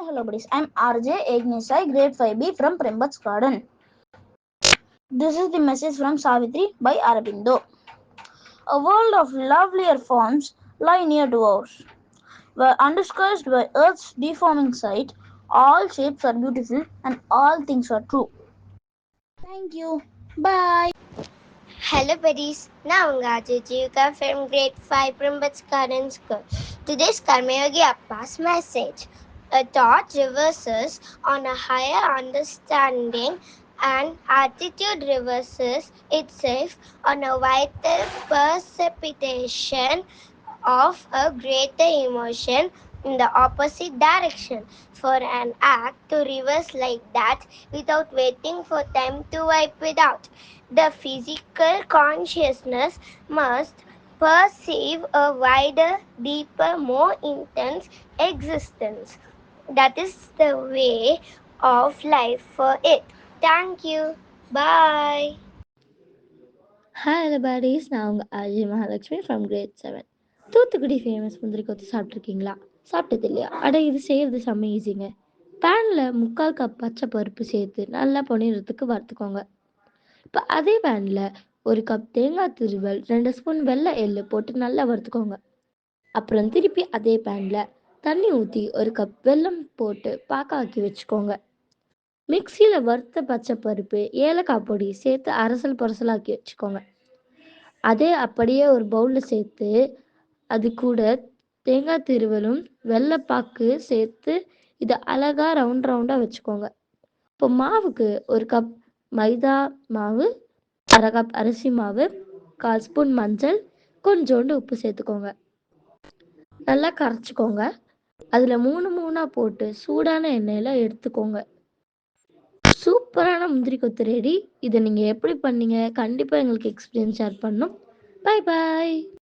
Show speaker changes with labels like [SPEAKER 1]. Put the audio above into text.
[SPEAKER 1] Hello buddies, I'm RJ Agnesai, grade 5B from Prembats Garden. This is the message from Savitri by Arabindo. A world of lovelier forms lie near to ours. Where undiscussed by Earth's deforming sight, all shapes are beautiful and all things are true. Thank you. Bye.
[SPEAKER 2] Hello buddies, now Jivika from grade 5 Prembats Garden School. Today's Karmayogi Appa's message. A thought reverses on a higher understanding and attitude reverses itself on a vital precipitation of a greater emotion in the opposite direction. For an act to reverse like that without waiting for time to wipe it out, the physical consciousness must perceive a wider, deeper, more intense existence. That is the way of life for it. Thank you. Bye.
[SPEAKER 3] Hi everybody, நான் உங்கள் R G Mahalakshmi from great 7. Thoothukudi famous முந்திரி கொத்து சாப்பிட்ருக்கீங்களா? சாப்பிட்டது இல்லையா? இது செய்கிறது செம்ம ஈஸிங்க. பேனில் 3/4 கப் பச்சை பருப்பு சேர்த்து நல்லா பொன்னிறத்துக்கு வறுத்துக்கோங்க. இப்போ அதே பேனில் 1 கப் தேங்காய் துருவல், 2 ஸ்பூன் வெள்ளை எள்ளு போட்டு நல்லா வறுத்துக்கோங்க. அப்புறம் திருப்பி அதே பேனில் தண்ணி ஊற்றி 1 கப் வெல்லம் போட்டு பாக்காக்கி வச்சுக்கோங்க. மிக்சியில் வறுத்த பச்சை பருப்பு, ஏலக்காய் பொடி சேர்த்து அரசல் பரசலாக்கி வச்சுக்கோங்க. அதே அப்படியே ஒரு பவுலில் சேர்த்து அது கூட தேங்காய் திருவலும் வெள்ளைப்பாக்கு சேர்த்து இதை அழகாக ரவுண்டாக வச்சுக்கோங்க. இப்போ மாவுக்கு 1 கப் மைதா மாவு, 1/2 கப் அரிசி மாவு, 1/4 ஸ்பூன் மஞ்சள், கொஞ்சோண்டு உப்பு சேர்த்துக்கோங்க. நல்லா கரைச்சிக்கோங்க. அதில் 3 போட்டு சூடான எண்ணெயில் எடுத்துக்கோங்க. சூப்பரான முந்திரி கொத்து ரெடி. இதை நீங்கள் எப்படி பண்ணீங்க? கண்டிப்பாக எங்களுக்கு எக்ஸ்பீரியன்ஸ் ஷேர் பண்ணணும். Bye bye.